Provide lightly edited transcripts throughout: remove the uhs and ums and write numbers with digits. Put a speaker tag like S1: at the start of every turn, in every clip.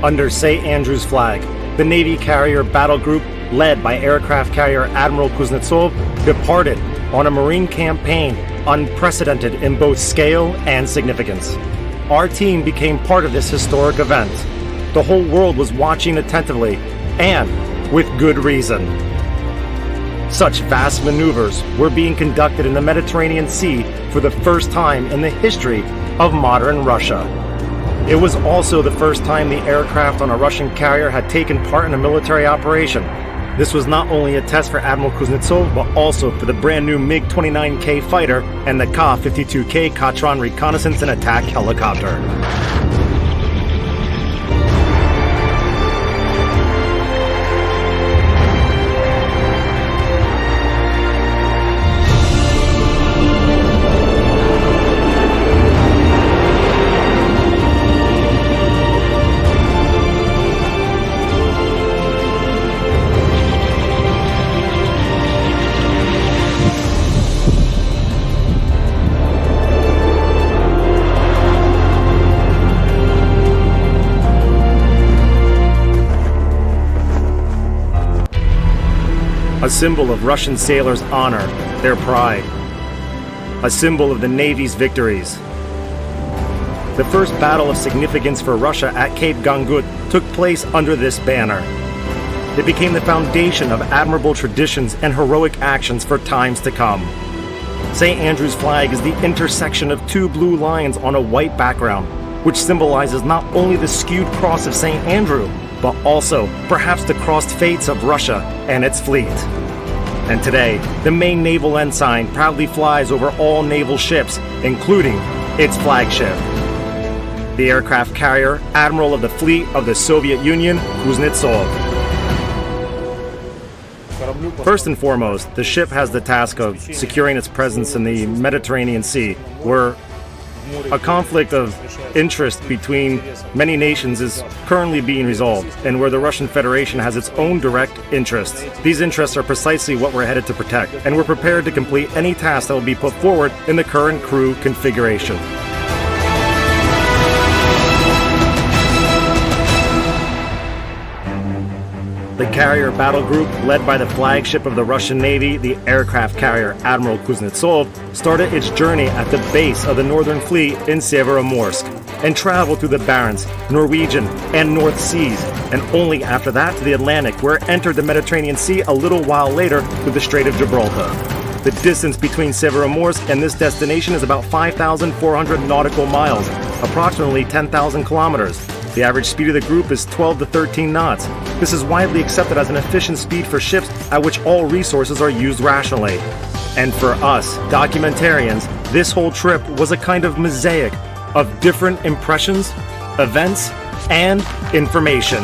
S1: Under St. Andrew's flag, the Navy carrier battle group, led by aircraft carrier Admiral Kuznetsov, departed on a marine campaign unprecedented in both scale and significance. Our team became part of this historic event. The whole world was watching attentively, and with good reason. Such vast maneuvers were being conducted in the Mediterranean Sea for the first time in the history of modern Russia. It was also the first time the aircraft on a Russian carrier had taken part in a military operation. This was not only a test for Admiral Kuznetsov, but also for the brand new MiG-29K fighter and the Ka-52K Katran reconnaissance and attack helicopter. A symbol of Russian sailors' honor, their pride. A symbol of the Navy's victories. The first battle of significance for Russia at Cape Gangut took place under this banner. It became the foundation of admirable traditions and heroic actions for times to come. St. Andrew's flag is the intersection of two blue lines on a white background, which symbolizes not only the skewed cross of St. Andrew, but also perhaps the crossed fates of Russia and its fleet. And today, the main naval ensign proudly flies over all naval ships, including its flagship. The aircraft carrier, Admiral of the Fleet of the Soviet Union, Kuznetsov. First and foremost, the ship has the task of securing its presence in the Mediterranean Sea, where a conflict of interest between many nations is currently being resolved, and where the Russian Federation has its own direct interests. These interests are precisely what we're headed to protect, and we're prepared to complete any task that will be put forward in the current crew configuration. The carrier battle group, led by the flagship of the Russian Navy, the aircraft carrier Admiral Kuznetsov, started its journey at the base of the Northern Fleet in Severomorsk and traveled through the Barents, Norwegian, and North Seas, and only after that to the Atlantic, where it entered the Mediterranean Sea a little while later through the Strait of Gibraltar. The distance between Severomorsk and this destination is about 5,400 nautical miles, approximately 10,000 kilometers. The average speed of the group is 12 to 13 knots. This is widely accepted as an efficient speed for ships at which all resources are used rationally. And for us, documentarians, this whole trip was a kind of mosaic of different impressions, events, and information.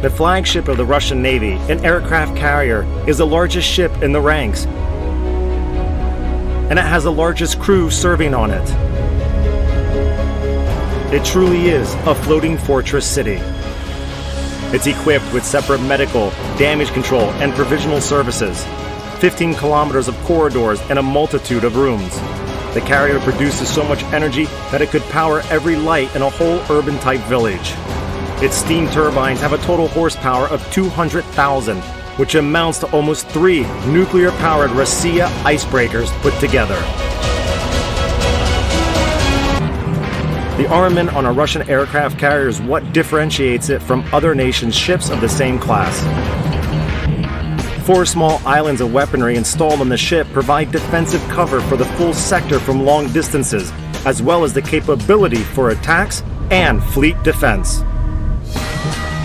S1: The flagship of the Russian Navy, an aircraft carrier, is the largest ship in the ranks, and it has the largest crew serving on it. It truly is a floating fortress city. It's equipped with separate medical, damage control, and provisional services, 15 kilometers of corridors, and a multitude of rooms. The carrier produces so much energy that it could power every light in a whole urban-type village. Its steam turbines have a total horsepower of 200,000, which amounts to almost 3 nuclear-powered Rossiya icebreakers put together. The armament on a Russian aircraft carrier is what differentiates it from other nations' ships of the same class. 4 small islands of weaponry installed on the ship provide defensive cover for the full sector from long distances, as well as the capability for attacks and fleet defense.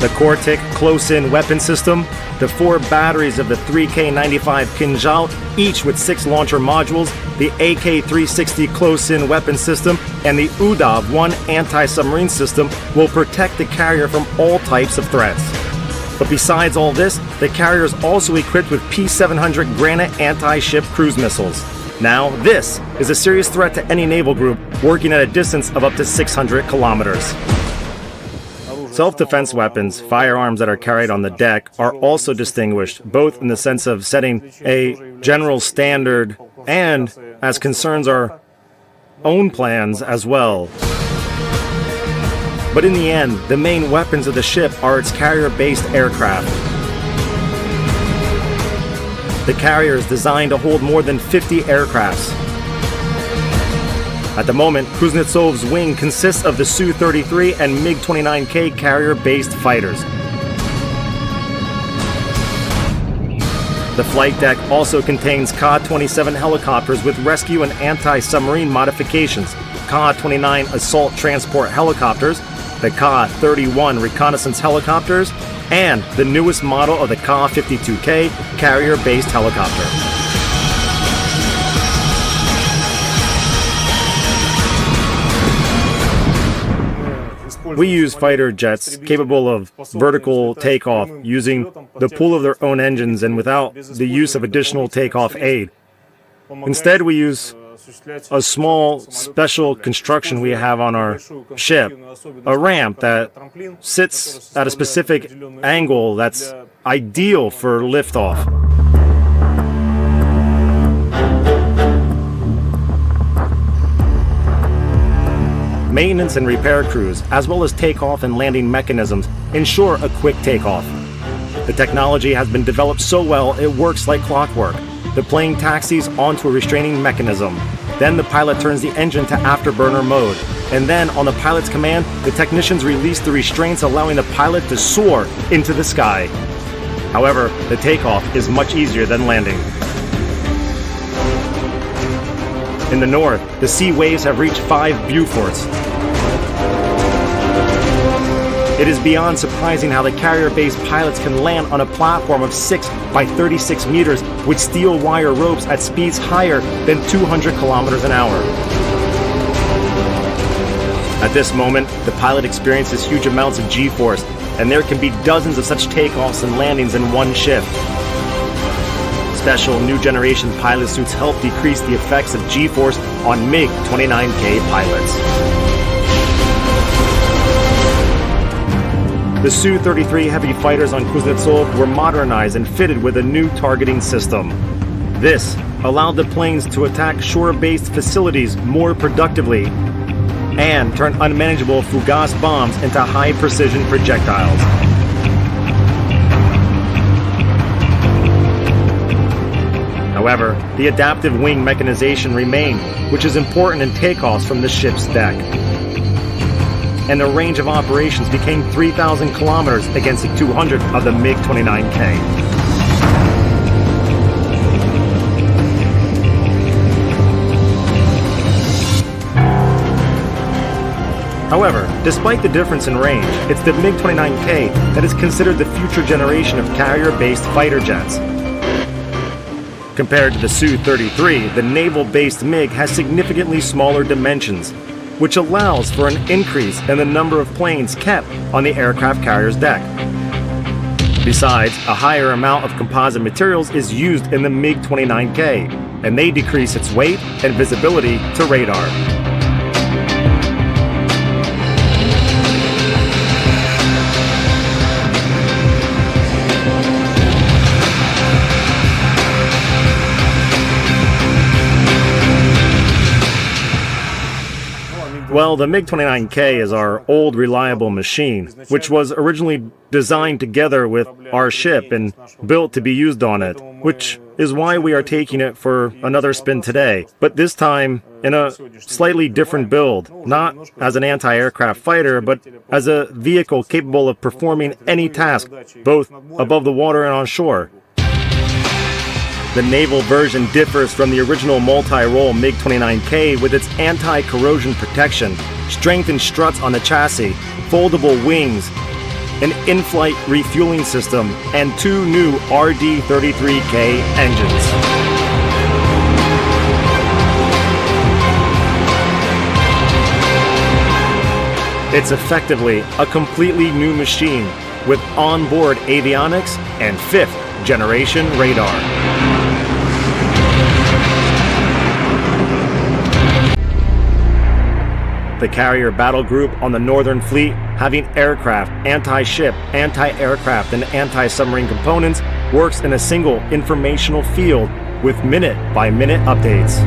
S1: The Kortik close-in weapon system, the 4 batteries of the 3K95 Kinzhal, each with 6 launcher modules, the AK-360 close-in weapon system, and the Udav-1 anti-submarine system will protect the carrier from all types of threats. But besides all this, the carrier is also equipped with P-700 Granite anti-ship cruise missiles. Now, this is a serious threat to any naval group working at a distance of up to 600 kilometers. Self-defense weapons, firearms that are carried on the deck, are also distinguished, both in the sense of setting a general standard and as concerns our own plans as well. But in the end, the main weapons of the ship are its carrier-based aircraft. The carrier is designed to hold more than 50 aircrafts. At the moment, Kuznetsov's wing consists of the Su-33 and MiG-29K carrier-based fighters. The flight deck also contains Ka-27 helicopters with rescue and anti-submarine modifications, Ka-29 assault transport helicopters, the Ka-31 reconnaissance helicopters, and the newest model of the Ka-52K carrier-based helicopter. We use fighter jets capable of vertical takeoff using the pull of their own engines and without the use of additional takeoff aid. Instead, we use a small special construction we have on our ship, a ramp that sits at a specific angle that's ideal for liftoff. Maintenance and repair crews, as well as takeoff and landing mechanisms, ensure a quick takeoff. The technology has been developed so well it works like clockwork. The plane taxis onto a restraining mechanism. Then the pilot turns the engine to afterburner mode. And then, on the pilot's command, the technicians release the restraints, allowing the pilot to soar into the sky. However, the takeoff is much easier than landing. In the north, the sea waves have reached 5 Beauforts. It is beyond surprising how the carrier-based pilots can land on a platform of 6 by 36 meters with steel wire ropes at speeds higher than 200 kilometers an hour. At this moment, the pilot experiences huge amounts of G-force, and there can be dozens of such takeoffs and landings in one shift. Special new generation pilot suits help decrease the effects of G-force on MiG-29K pilots. The Su-33 heavy fighters on Kuznetsov were modernized and fitted with a new targeting system. This allowed the planes to attack shore-based facilities more productively and turn unmanageable Fugas bombs into high-precision projectiles. However, the adaptive wing mechanization remained, which is important in takeoffs from the ship's deck. And the range of operations became 3,000 kilometers against the 200 of the MiG-29K. However, despite the difference in range, it's the MiG-29K that is considered the future generation of carrier-based fighter jets. Compared to the Su-33, the naval-based MiG has significantly smaller dimensions, which allows for an increase in the number of planes kept on the aircraft carrier's deck. Besides, a higher amount of composite materials is used in the MiG-29K, and they decrease its weight and visibility to radar. Well, the MiG-29K is our old reliable machine, which was originally designed together with our ship and built to be used on it, which is why we are taking it for another spin today, but this time in a slightly different build, not as an anti-aircraft fighter, but as a vehicle capable of performing any task, both above the water and on shore. The naval version differs from the original multi-role MiG-29K with its anti-corrosion protection, strengthened struts on the chassis, foldable wings, an in-flight refueling system, and 2 new RD-33K engines. It's effectively a completely new machine with onboard avionics and 5th generation radar. The carrier battle group on the Northern Fleet, having aircraft, anti-ship, anti-aircraft, and anti-submarine components, works in a single informational field with minute-by-minute updates.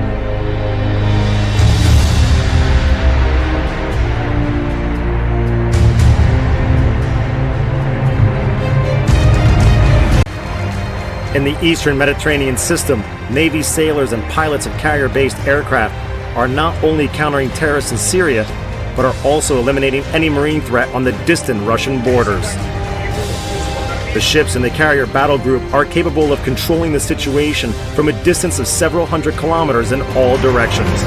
S1: In the Eastern Mediterranean system, Navy sailors and pilots of carrier-based aircraft are not only countering terrorists in Syria, but are also eliminating any marine threat on the distant Russian borders. The ships in the carrier battle group are capable of controlling the situation from a distance of several hundred kilometers in all directions.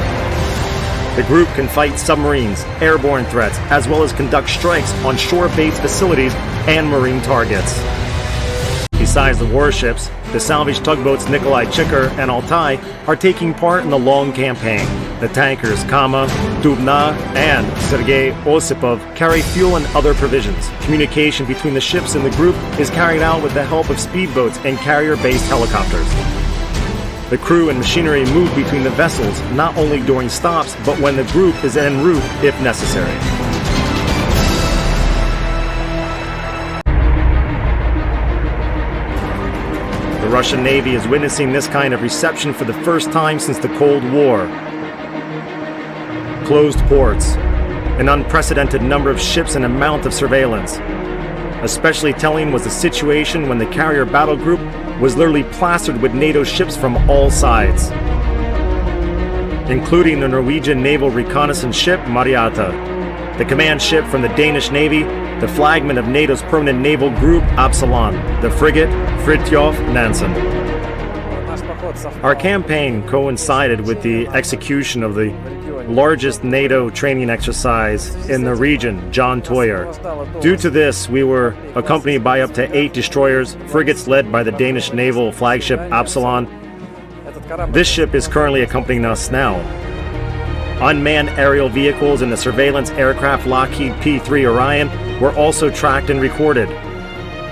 S1: The group can fight submarines, airborne threats, as well as conduct strikes on shore-based facilities and marine targets. Besides the warships, the salvage tugboats Nikolai Chikar and Altai are taking part in the long campaign. The tankers Kama, Dubna, and Sergei Osipov carry fuel and other provisions. Communication between the ships in the group is carried out with the help of speedboats and carrier-based helicopters. The crew and machinery move between the vessels not only during stops, but when the group is en route if necessary. The Russian Navy is witnessing this kind of reception for the first time since the Cold War. Closed ports, an unprecedented number of ships and amount of surveillance. Especially telling was the situation when the carrier battle group was literally plastered with NATO ships from all sides, including the Norwegian naval reconnaissance ship Mariata, the command ship from the Danish Navy, the flagman of NATO's permanent naval group Absalon, the frigate Fridtjof Nansen. Our campaign coincided with the execution of the largest NATO training exercise in the region, John Toyer. Due to this, we were accompanied by up to 8 destroyers, frigates led by the Danish naval flagship Absalon. This ship is currently accompanying us now. Unmanned aerial vehicles and the surveillance aircraft Lockheed P-3 Orion were also tracked and recorded.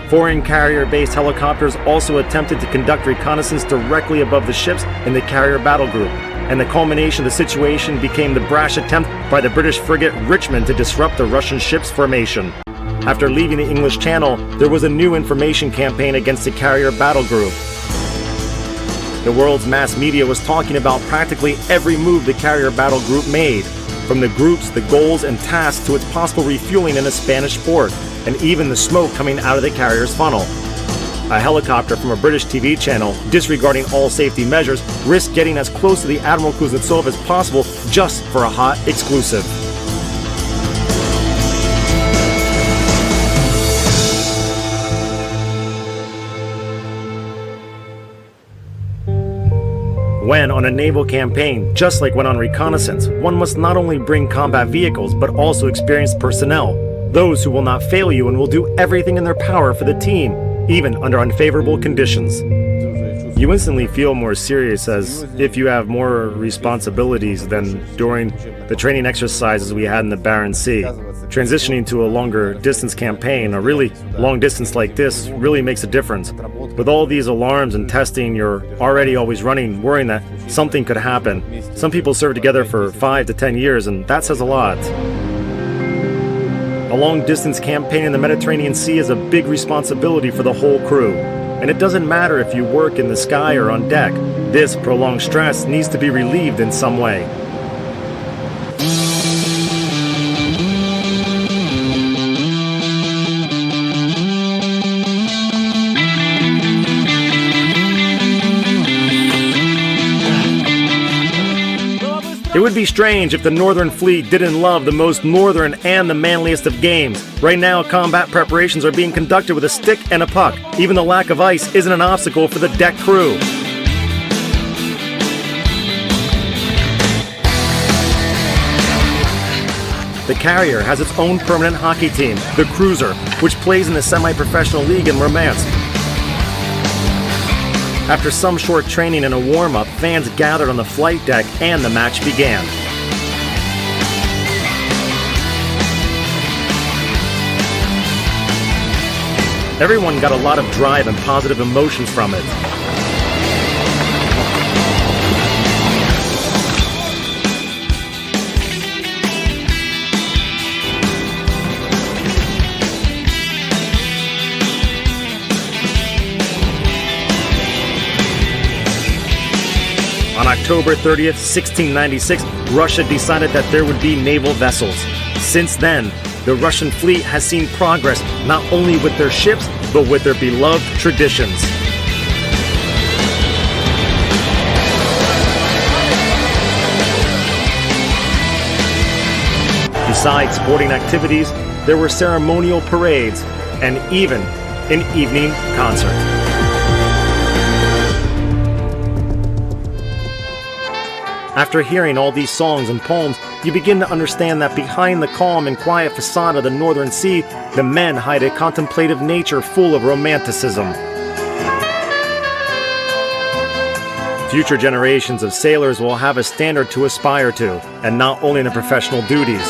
S1: Foreign carrier-based helicopters also attempted to conduct reconnaissance directly above the ships in the carrier battle group, and the culmination of the situation became the brash attempt by the British frigate Richmond to disrupt the Russian ship's formation. After leaving the English Channel, there was a new information campaign against the carrier battle group. The world's mass media was talking about practically every move the carrier battle group made, from the groups, the goals, and tasks to its possible refueling in a Spanish port, and even the smoke coming out of the carrier's funnel. A helicopter from a British TV channel, disregarding all safety measures, risked getting as close to the Admiral Kuznetsov as possible just for a hot exclusive. When on a naval campaign, just like when on reconnaissance, one must not only bring combat vehicles, but also experienced personnel. Those who will not fail you and will do everything in their power for the team, even under unfavorable conditions. You instantly feel more serious, as if you have more responsibilities than during the training exercises we had in the Barents Sea. Transitioning to a longer distance campaign, a really long distance like this, really makes a difference. With all these alarms and testing, you're already always running, worrying that something could happen. Some people serve together for 5 to 10 years, and that says a lot. A long-distance campaign in the Mediterranean Sea is a big responsibility for the whole crew. And it doesn't matter if you work in the sky or on deck. This prolonged stress needs to be relieved in some way. It would be strange if the Northern Fleet didn't love the most northern and the manliest of games. Right now, combat preparations are being conducted with a stick and a puck. Even the lack of ice isn't an obstacle for the deck crew. The carrier has its own permanent hockey team, the Cruiser, which plays in the semi-professional league in Murmansk. After some short training and a warm-up, fans gathered on the flight deck and the match began. Everyone got a lot of drive and positive emotions from it. October 30th, 1696, Russia decided that there would be naval vessels. Since then, the Russian fleet has seen progress not only with their ships, but with their beloved traditions. Besides sporting activities, there were ceremonial parades and even an evening concert. After hearing all these songs and poems, you begin to understand that behind the calm and quiet facade of the Northern Sea, the men hide a contemplative nature full of romanticism. Future generations of sailors will have a standard to aspire to, and not only in their professional duties.